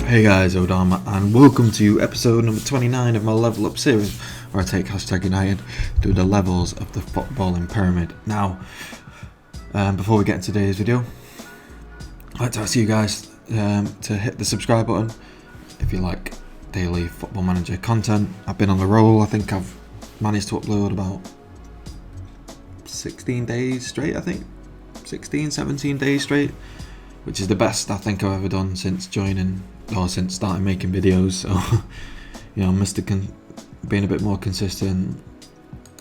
Hey guys, Odharma, and welcome to episode number 29 of my Level Up series, where I take Hashtag Utd through the levels of the footballing pyramid. Now, before we get into today's video, I'd like to ask you guys to hit the subscribe button if you like daily Football Manager content. I've been on the roll. I think I've managed to upload about 16 days straight, 17 days straight, which is the best I think I've ever done since since starting making videos. So, I must have been a bit more consistent,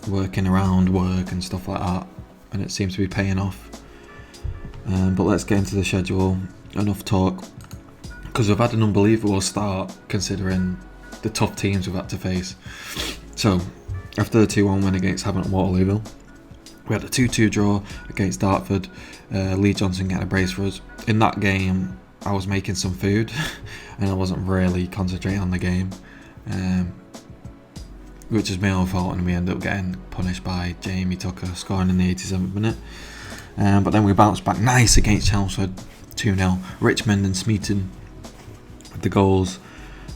working around work and stuff like that, and it seems to be paying off. But let's get into the schedule. Enough talk, because we've had an unbelievable start considering the tough teams we've had to face. So, after the 2-1 win against Havant and Waterlooville, we had a 2-2 draw against Dartford. Lee Johnson getting a brace for us. In that game, I was making some food and I wasn't really concentrating on the game, which is my own fault, and we ended up getting punished by Jamie Tucker scoring in the 87th minute. But then we bounced back nice against Chelmsford, 2-0. Richmond and Smeaton with the goals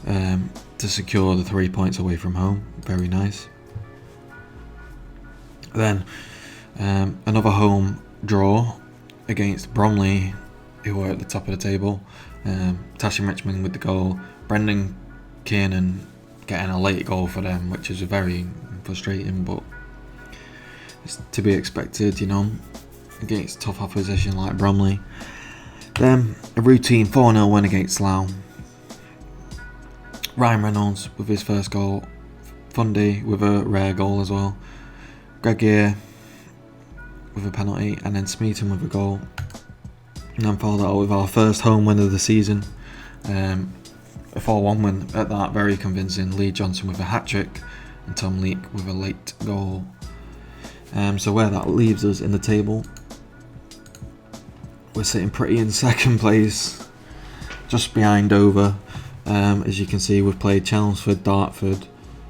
to secure the 3 points away from home. Very nice. Then another home draw against Bromley, who were at the top of the table. Tashin Richmond with the goal. Brendan Kiernan getting a late goal for them, which is very frustrating, but it's to be expected, against tough opposition like Bromley. Then a routine 4-0 win against Slough. Ryan Reynolds with his first goal. Fundy with a rare goal as well. Greg Gear with a penalty, and then Smeaton with a goal. And then followed that with our first home win of the season, a 4-1 win at that, very convincing. Lee Johnson with a hat-trick and Tom Leake with a late goal. So where that leaves us in the table, we're sitting pretty in second place, just behind Dover. As you can see, we've played Chelmsford, Dartford,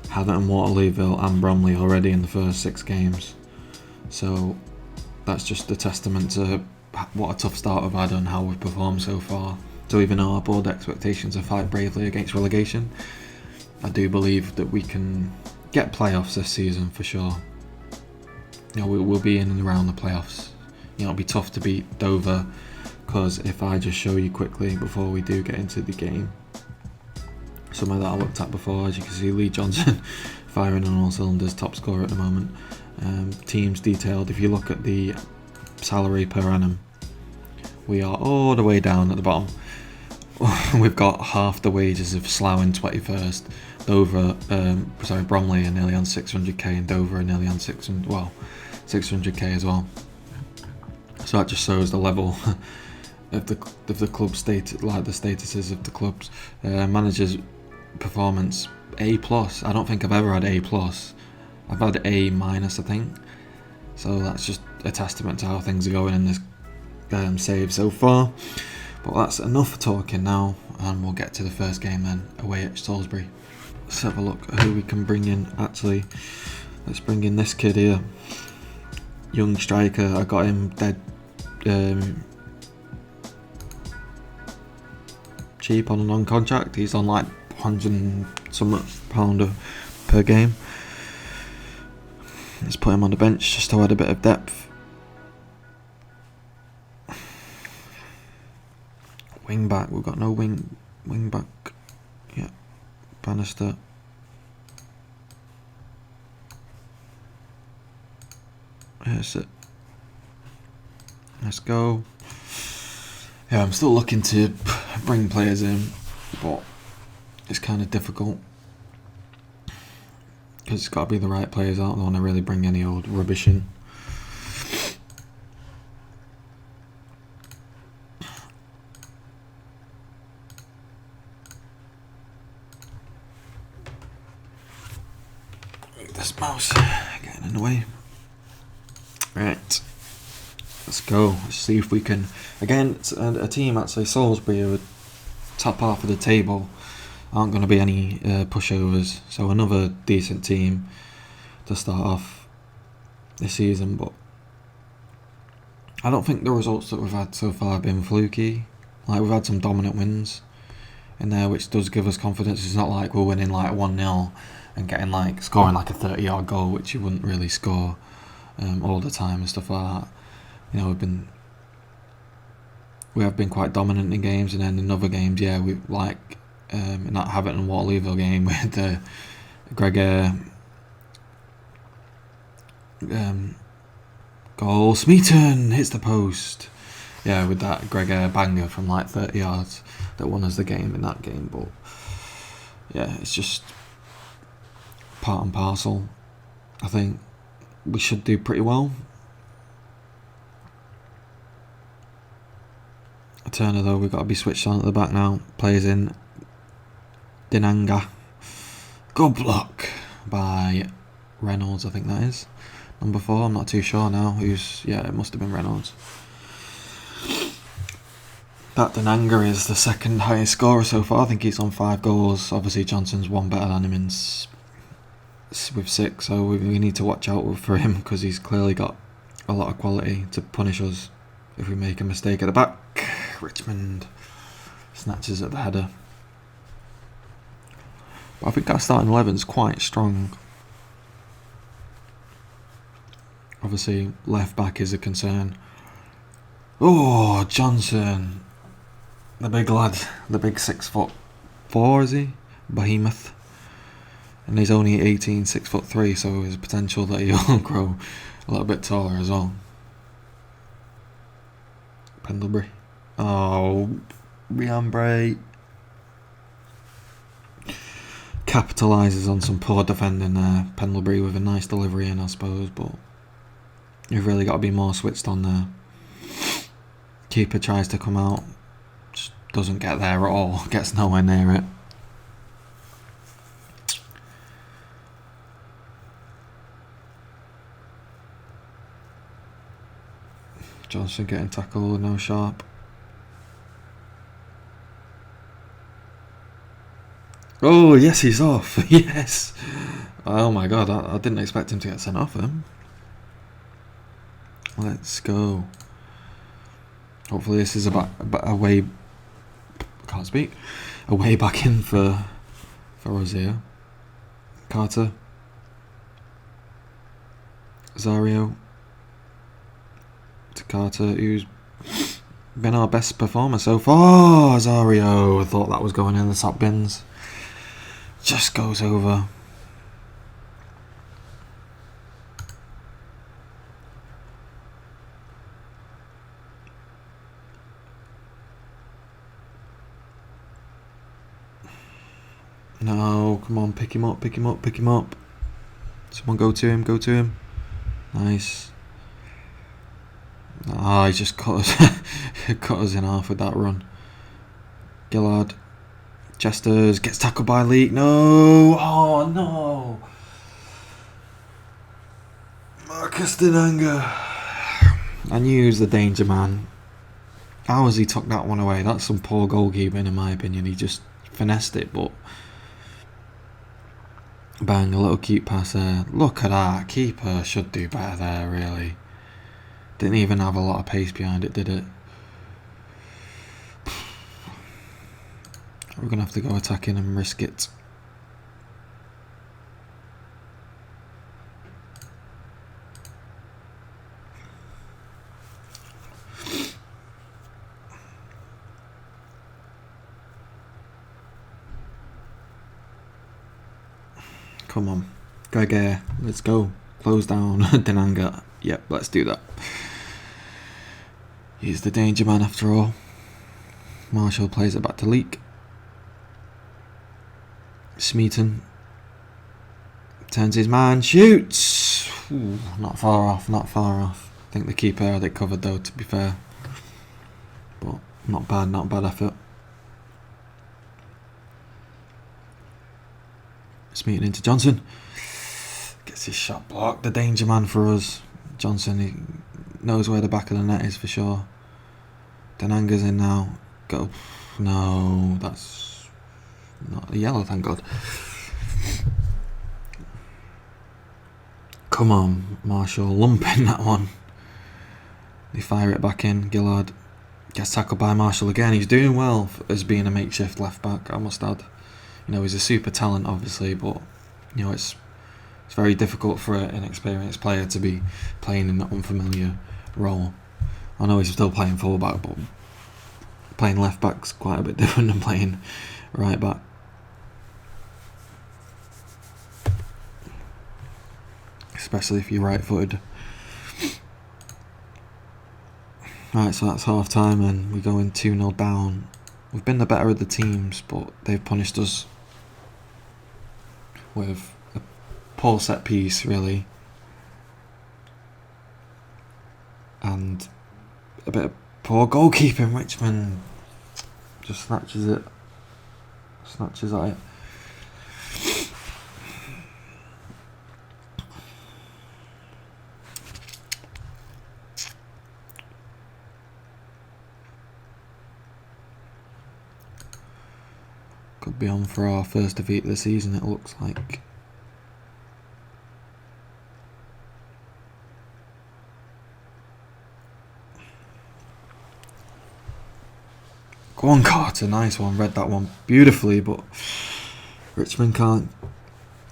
Havant and Waterlooville and Bromley already in the first 6 games. So that's just a testament to what a tough start we've had and how we've performed so far. So even though our board expectations are fight bravely against relegation, I do believe that we can get playoffs this season for sure. We'll be in and around the playoffs. It'll be tough to beat Dover, because if I just show you quickly before we do get into the game, somewhere that I looked at before, as you can see, Lee Johnson firing on all cylinders, top scorer at the moment. Teams detailed, if you look at the salary per annum, we are all the way down at the bottom. We've got half the wages of Slough in 21st. Bromley are nearly on 600k, and Dover are nearly on 600k as well. So that just shows the level of the club state, like the statuses of the clubs. Managers' performance A+. I don't think I've ever had A+. I've had A-, I think. So that's just a testament to how things are going in this save so far. But that's enough talking now, and we'll get to the first game then, away at Salisbury. Let's have a look at who we can bring in. Actually, let's bring in this kid here, young striker. I got him dead cheap on a non-contract. He's on like £100 per game. Let's put him on the bench just to add a bit of depth. Wing back, we've got no wing back. Yeah, Bannister. Here's it. Let's go. Yeah, I'm still looking to bring players in, but it's kind of difficult, because it's got to be the right players. I don't want to really bring any old rubbish in. This mouse getting in the way. Right, let's go. Let's see if we can, again, a team actually, Salisbury, who are top half of the table, aren't going to be any pushovers. So another decent team to start off this season, but I don't think the results that we've had so far have been fluky. Like, we've had some dominant wins in there, which does give us confidence. It's not like we're winning like 1-0 and getting like scoring like a 30-yard goal, which you wouldn't really score all the time and stuff like that. You know, we have been quite dominant in games, and then in other games, yeah, we like in that Havant and Waterlooville game with the Gregor goal, Smeaton hits the post. Yeah, with that Gregor banger from like 30 yards that won us the game in that game. But yeah, it's just part and parcel. I think we should do pretty well. Turner though, we've got to be switched on at the back now. Plays in Dinanga. Good block by Reynolds, I think that is. Number 4, I'm not too sure now. Yeah, it must have been Reynolds. That Dinanga is the second highest scorer so far. I think he's on 5 goals. Obviously Johnson's one better than him with 6, so we need to watch out for him, because he's clearly got a lot of quality to punish us if we make a mistake at the back. Richmond snatches at the header. But I think our starting 11's quite strong. Obviously, left back is a concern. Oh, Johnson, the big lad, the big 6'4", is he? Behemoth. And he's only 18, 6'3", so there's potential that he'll grow a little bit taller as well. Pendlebury. Oh, Riambre capitalises on some poor defending there. Pendlebury with a nice delivery in, I suppose, but you've really got to be more switched on there. Keeper tries to come out, just doesn't get there at all, gets nowhere near it. Johnson getting tackled, no Sharp. Oh, yes, he's off. Yes. Oh my god, I didn't expect him to get sent off him. Let's go. Hopefully this is a way... Can't speak. A way back in for us here. Carter. Zario. To Carter, who's been our best performer so far. Zario, I thought that was going in the top bins. Just goes over. No, come on, pick him up, pick him up, pick him up. Someone go to him, go to him. Nice. Ah, he just cut us in half with that run. Gillard. Chesters gets tackled by Leak. No! Oh no! Marcus Dinanga. I knew he was the danger man. How has he tucked that one away? That's some poor goalkeeping in my opinion. He just finessed it, but bang, a little cute pass there. Look at that. Keeper should do better there, really. Didn't even have a lot of pace behind it, did it? We're going to have to go attacking and risk it. Come on. Gregor, let's go. Close down Dinanga. Yep, let's do that. He's the danger man after all. Marshall plays it back to Leak. Smeaton turns his man, shoots. Ooh, not far off, not far off. I think the keeper had it covered though, to be fair. But not bad effort. Smeaton into Johnson. Gets his shot blocked. The danger man for us. Johnson, he knows where the back of the net is for sure. Denanga's in now. Go. No, that's not a yellow, thank God. Come on, Marshall, lumping that one. They fire it back in. Gillard Gets tackled by Marshall again. He's doing well as being a makeshift left back, I must add. You know, he's a super talent, obviously, but you know it's very difficult for an experienced player to be playing in that unfamiliar role. I know he's still playing fullback, but playing left back's quite a bit different than playing right back. Especially if you're right-footed. Right, so that's half time and we're going 2-0 down. We've been the better of the teams, but they've punished us with a poor set piece, really. And a bit of poor goalkeeping. Richmond just snatches at it. Could be on for our first defeat of the season, it looks like. Go on, Carter, nice one. Read that one beautifully, but Richmond can't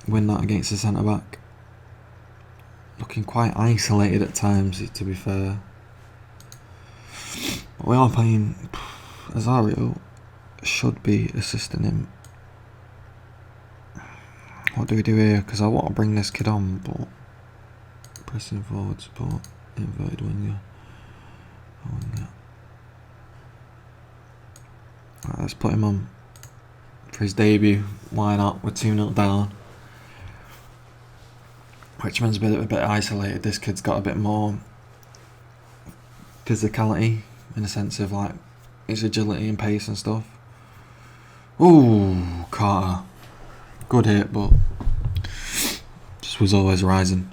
win that against the centre-back. Looking quite isolated at times, to be fair. But we are playing Azario. Should be assisting him. What do we do here? Because I want to bring this kid on, but pressing forward support, inverted winger. Right, let's put him on for his debut. Why not? We're 2-0 down. Richmond's a bit isolated. This kid's got a bit more physicality in the sense of like his agility and pace and stuff. Ooh, Carter. Good hit, but just was always rising.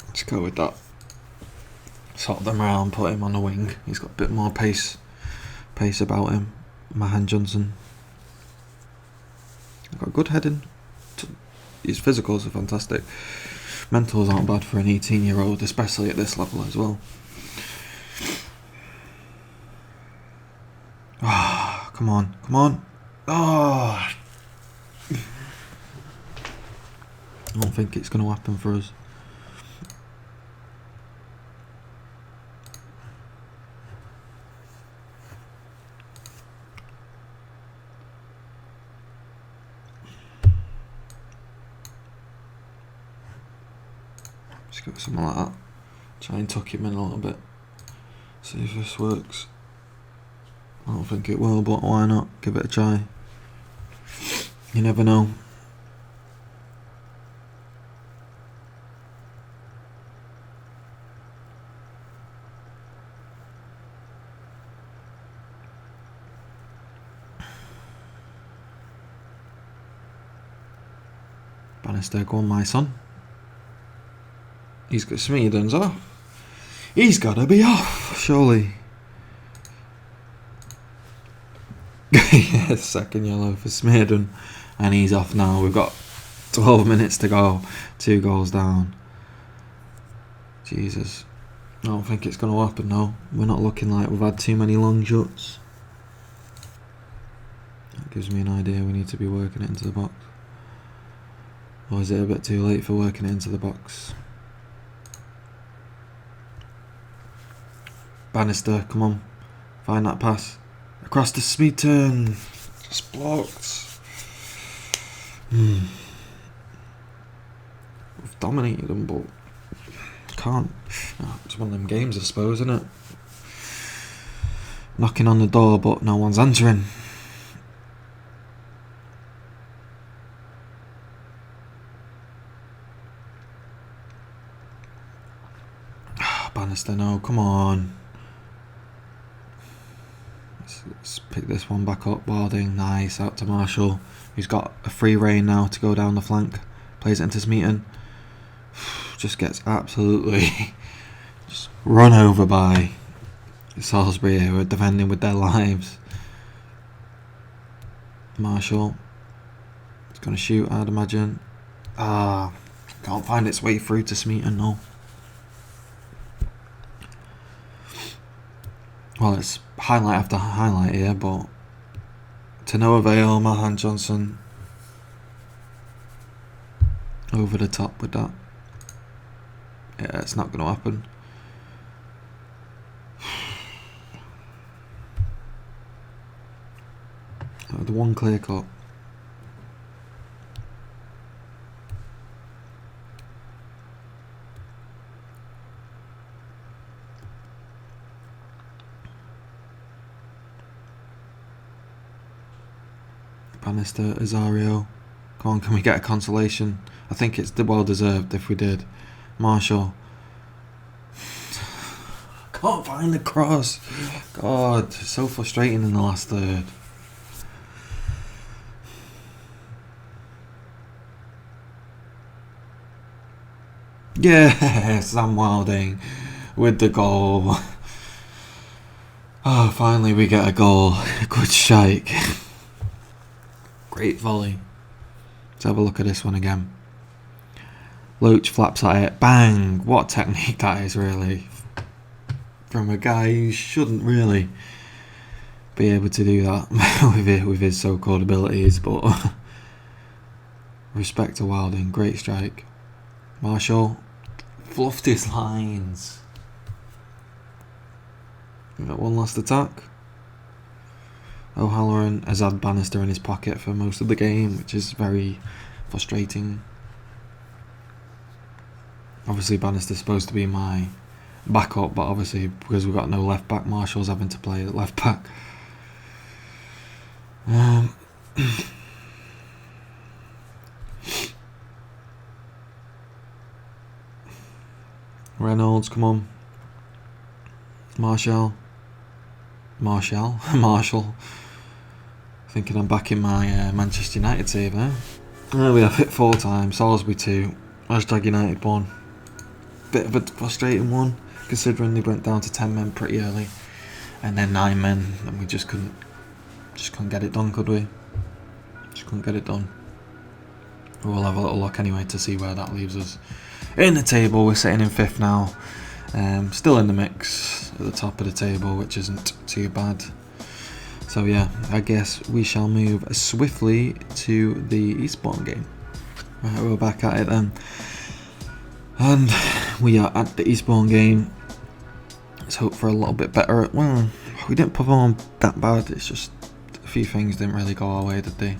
Let's go with that. Sort them around, put him on the wing. He's got a bit more pace about him. Mahan Johnson. He's got good heading. His physicals are fantastic. Mentals aren't bad for an 18-year-old, especially at this level as well. Ah, come on. Oh. I don't think it's going to happen for us. Just go something like that. Try and tuck him in a little bit. See if this works. I don't think it will, but why not? Give it a try. You never know. Bannister, go on, my son. He's got Smeaton's off. He's got to be off, surely. Yeah, second yellow for Smeaton. And he's off now. We've got 12 minutes to go. 2 goals down. Jesus. I don't think it's going to happen, no. We're not looking like we've had too many long shots. That gives me an idea we need to be working it into the box. Or is it a bit too late for working it into the box? Bannister, come on. Find that pass. Across to Smeaton. Just blocked. We've dominated them, but can't. Oh, it's one of them games, I suppose, isn't it? Knocking on the door, but no one's answering. Bannister, no, come on. Let's pick this one back up. Balding, nice, out to Marshall, who's got a free rein now to go down the flank. Plays it into Smeaton. just gets absolutely just run over by Salisbury, who are defending with their lives. Marshall, it's going to shoot, I'd imagine. Can't find its way through to Smeaton, no. Well, it's highlight after highlight here, but to no avail. Mahan Johnson over the top with that. Yeah, it's not going to happen. The one clear cut. Bannister, Azario. Come on, can we get a consolation? I think it's well deserved if we did. Marshall. Can't find the cross. God, so frustrating in the last third. Yeah, Sam Wilding with the goal. Oh, finally we get a goal. Good shake. Great volley. Let's have a look at this one again. Loach flaps at it. Bang! What technique that is, really. From a guy who shouldn't really be able to do that with his so-called abilities, but respect to Wilding. Great strike. Marshall fluffed his lines. We got one last attack. O'Halloran has had Bannister in his pocket for most of the game, which is very frustrating. Obviously Bannister's supposed to be my backup, but obviously because we've got no left back, Marshall's having to play at left back. Reynolds, come on. Marshall. Thinking I'm back in my Manchester United save now. We have hit 4 times. Salisbury 2. Hashtag United 1. Bit of a frustrating one, considering they went down to 10 men pretty early, and then 9 men, and we just couldn't get it done, could we? Just couldn't get it done. We'll have a little look anyway to see where that leaves us. In the table, we're sitting in 5th now. Still in the mix at the top of the table, which isn't too bad. So yeah, I guess we shall move swiftly to the Eastbourne game. Right, we're back at it then. And we are at the Eastbourne game. Let's hope for a little bit better. Well, we didn't perform that bad. It's just a few things didn't really go our way, did they?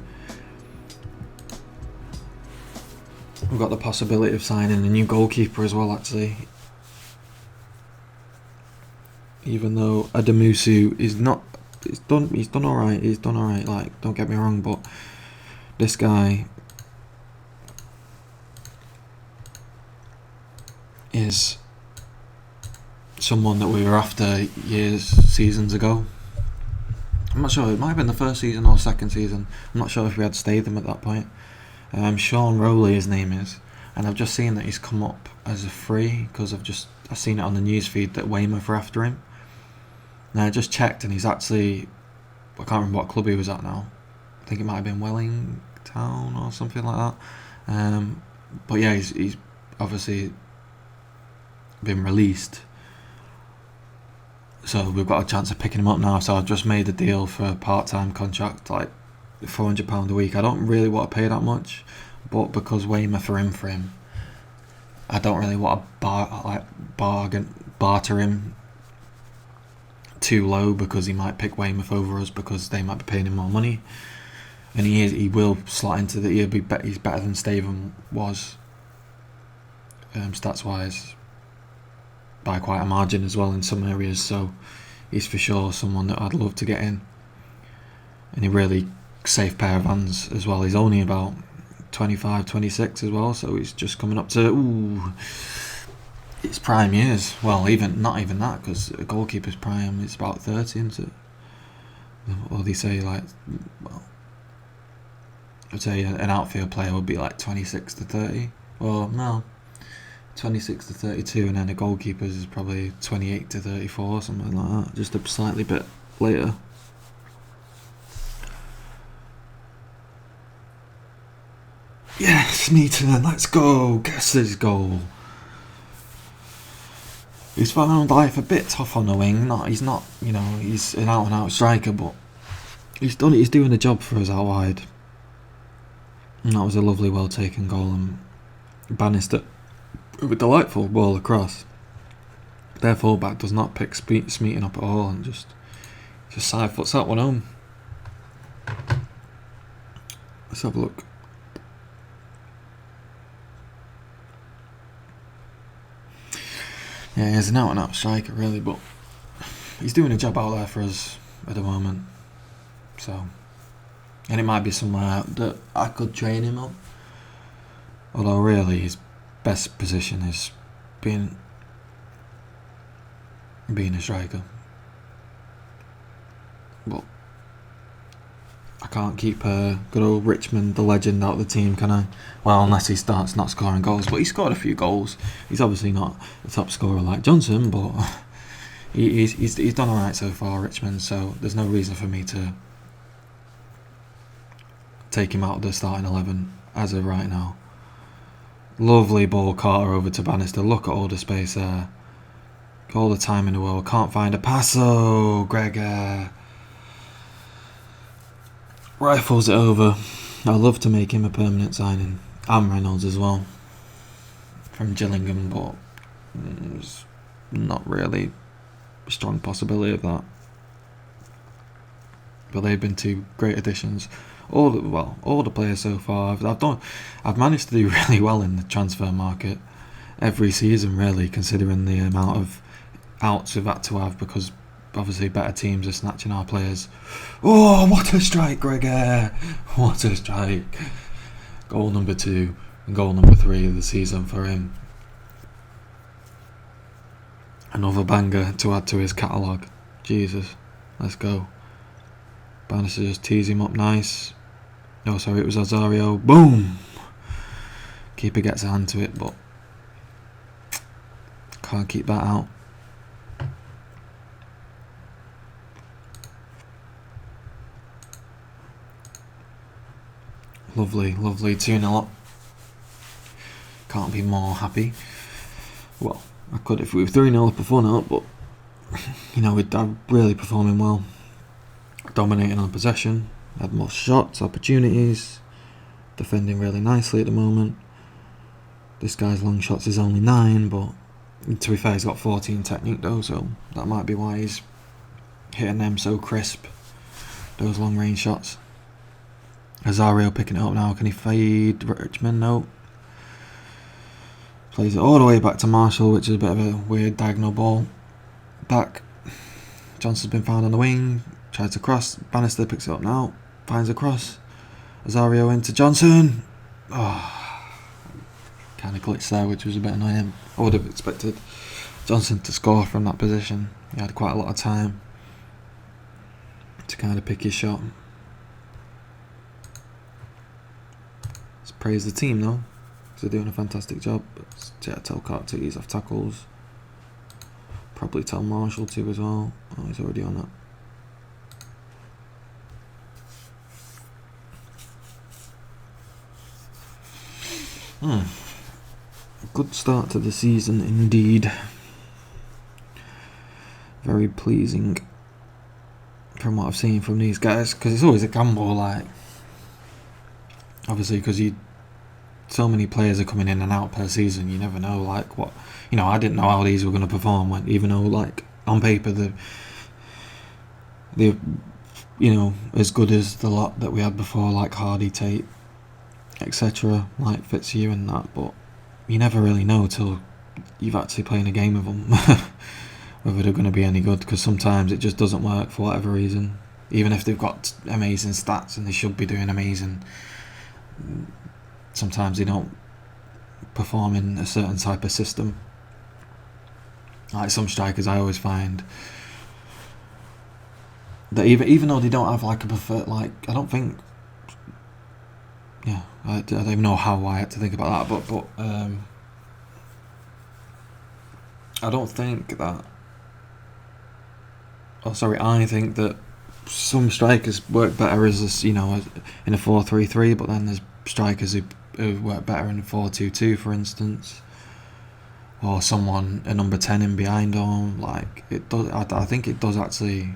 We've got the possibility of signing a new goalkeeper as well, actually. Even though Adamusu is not, he's done alright, like, don't get me wrong, but this guy is someone that we were after seasons ago. I'm not sure, it might have been the first season or second season. I'm not sure if we had Statham at that point. Sean Rowley, his name is, and I've just seen that he's come up as a free because I've seen it on the news feed that Weymouth are after him. Now I just checked and he's actually, I can't remember what club he was at now. I think it might have been Wellington or something like that. But yeah, he's obviously been released, so we've got a chance of picking him up now. So I've just made a deal for a part-time contract, like £400 a week. I don't really want to pay that much, but because Weymouth are in for him, I don't really want to barter him too low, because he might pick Weymouth over us because they might be paying him more money, and he will slot into the. He's better than Statham was, stats wise, by quite a margin as well in some areas. So he's for sure someone that I'd love to get in, and a really safe pair of hands as well. He's only about 25, 26 as well, so he's just coming up to it's prime years. Well, not even that, because a goalkeeper's prime is about 30, isn't it? Or they say, like, well, I'd say an outfield player would be like 26 to 30. Or no, 26 to 32, and then the goalkeepers is probably 28 to 34, something like that, just a slightly bit later. Yes, Meaton, let's go, guess his goal. He's found life a bit tough on the wing. He's not, he's an out and out striker, but he's doing the job for us out wide. And that was a lovely, well taken goal, and Bannister with a delightful ball across. Their fullback does not pick Smeaton up at all, and just side foots that one home. Let's have a look. Yeah, he's an out and out striker really, but he's doing a job out there for us at the moment. So, and it might be somewhere that I could train him up. Although really his best position is being a striker. But I can't keep good old Richmond, the legend, out of the team, can I? Well, unless he starts not scoring goals. But he scored a few goals. He's obviously not a top scorer like Johnson, but he's done alright so far, Richmond. So there's no reason for me to take him out of the starting 11 as of right now. Lovely ball, Carter over to Bannister. Look at all the space there. All the time in the world. Can't find a pass. Oh, Gregor rifles it over. I'd love to make him a permanent signing. And Reynolds as well. From Gillingham, but there's not really a strong possibility of that. But they've been two great additions. All the players so far. I've managed to do really well in the transfer market every season, really, considering the amount of outs we've had to have, because obviously better teams are snatching our players. Oh, what a strike, Gregor! What a strike! Goal number 2 and goal number 3 of the season for him. Another banger to add to his catalogue. Jesus, let's go. Bannister just tees him up nice. No, sorry, it was Azario. Boom! Keeper gets a hand to it, but can't keep that out. Lovely, 2-0 up. Can't be more happy. Well, I could if we were 3-0 up or 4-0 up, but we're really performing well. Dominating on possession, had more shots, opportunities, defending really nicely at the moment. This guy's long shots is only 9, but to be fair, he's got 14 technique though, so that might be why he's hitting them so crisp, those long range shots. Azario picking it up now. Can he fade Richmond? No. Plays it all the way back to Marshall, which is a bit of a weird diagonal ball. Back. Johnson's been found on the wing. Tries to cross. Bannister picks it up now. Finds a cross. Azario into Johnson. Oh, kind of glitched there, which was a bit annoying. I would have expected Johnson to score from that position. He had quite a lot of time to kind of pick his shot. Let's praise the team though, because they're doing a fantastic job. Tell Carter to ease off tackles. Probably tell Marshall to as well. Oh, he's already on that. Good start to the season indeed. Very pleasing from what I've seen from these guys, because it's always a gamble, like, obviously, because so many players are coming in and out per season. You never know, like, what, I didn't know how these were going to perform, even though, like, on paper they're as good as the lot that we had before, like Hardy, Tate, etc., like Fitzhugh and that, but you never really know till you've actually playing a game of them whether they're going to be any good, because sometimes it just doesn't work for whatever reason. Even if they've got amazing stats and they should be doing amazing, sometimes they don't perform in a certain type of system. Like some strikers, I always find that even though they don't have like a preferred, like, I don't think, I don't even know how I had to think about that, but I don't think that. I think that some strikers work better as in a 4-3-3, but then there's strikers who work better in a 4-2-2, for instance, or a number 10 in behind them. Like it does. I think it does actually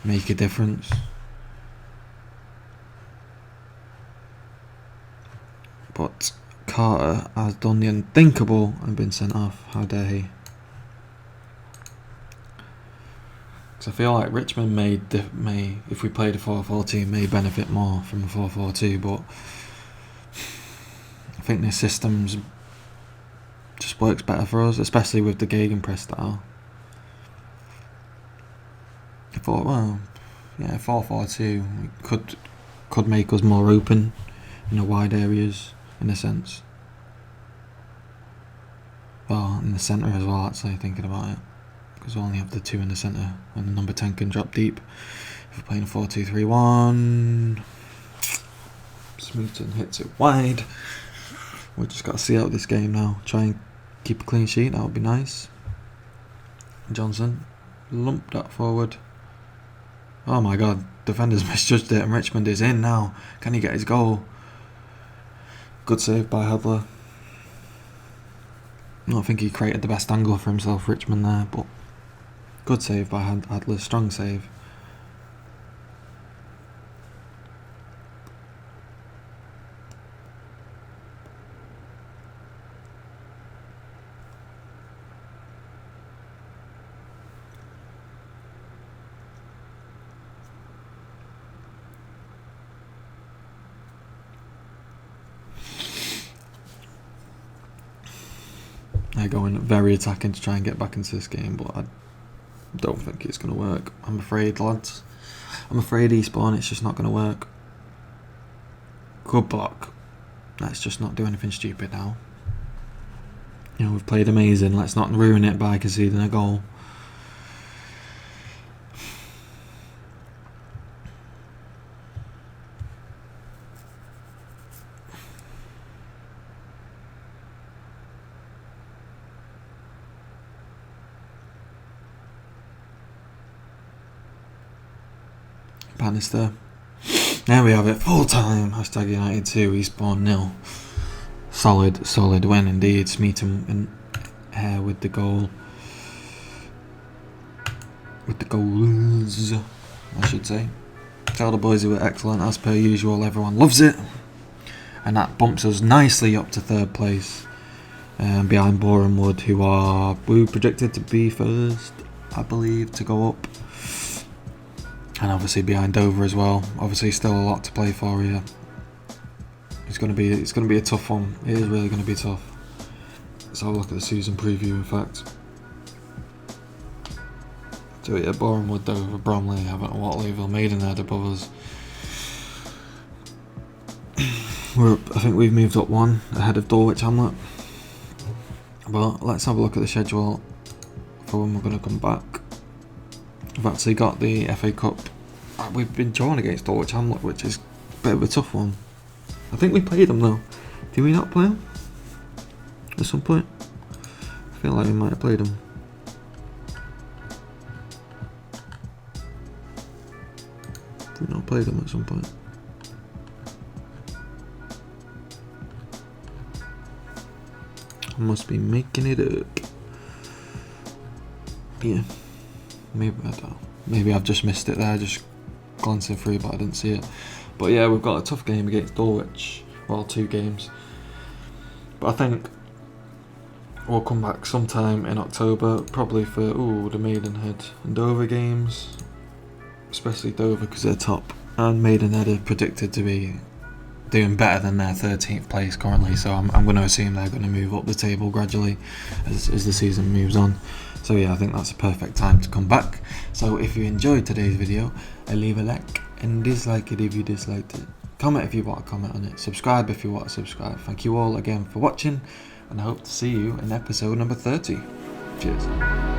make a difference. But Carter has done the unthinkable and been sent off. How dare he? Because I feel like Richmond may, if we played a 4-4-2, may benefit more from a 4-4-2, but I think this system just works better for us, especially with the gegenpress style. I thought, 4-4-2 could make us more open in the wide areas, in a sense. Well, in the centre as well, actually, thinking about it. Because we only have the two in the centre, and the number 10 can drop deep. If we're playing a 4-2-3-1, Smootton hits it wide. We've just got to see out this game now. Try and keep a clean sheet, that would be nice. Johnson, lump that forward. Oh my god, defenders misjudged it and Richmond is in now. Can he get his goal? Good save by Hadler. I don't think he created the best angle for himself, Richmond, there, but good save by Hadler, strong save. They're going very attacking to try and get back into this game, but I don't think it's going to work. I'm afraid, lads. I'm afraid, Eastbourne, it's just not going to work. Good block. Let's just not do anything stupid now. We've played amazing. Let's not ruin it by conceding a goal. Bannister. There we have it, full time. Hashtag United 2, Eastbourne 0. Solid win indeed. Smeaton in air with the goal. With the goals, I should say. Tell the boys who were excellent as per usual. Everyone loves it. And that bumps us nicely up to third place. Behind Boreham Wood, who we predicted to be first, I believe, to go up. And obviously behind Dover as well. Obviously still a lot to play for here. It's gonna be a tough one. It is really gonna be tough. Let's have a look at the season preview, in fact. So yeah, Boreham Wood, Dover, Bromley, Havant, Watleyville, Maidenhead above us. I think we've moved up one ahead of Dulwich Hamlet. But let's have a look at the schedule for when we're going to come back. We've actually got the FA Cup. We've been drawn against Dulwich Hamlet, which is a bit of a tough one. I think we played them though. Did we not play them at some point? I feel like we might have played them. Did we not play them at some point? I must be making it up. Yeah. Maybe I don't know. Maybe I've just missed it there, just glancing through, but I didn't see it. But yeah, we've got a tough game against Dulwich. Well, 2 games. But I think we'll come back sometime in October, probably for the Maidenhead and Dover games. Especially Dover because they're top. And Maidenhead are predicted to be doing better than their 13th place currently, so I'm going to assume they're going to move up the table gradually as the season moves on. So yeah, I think that's a perfect time to come back. So if you enjoyed today's video, leave a like and dislike it if you disliked it. Comment if you want to comment on it. Subscribe if you want to subscribe. Thank you all again for watching, and I hope to see you in episode number 30. Cheers.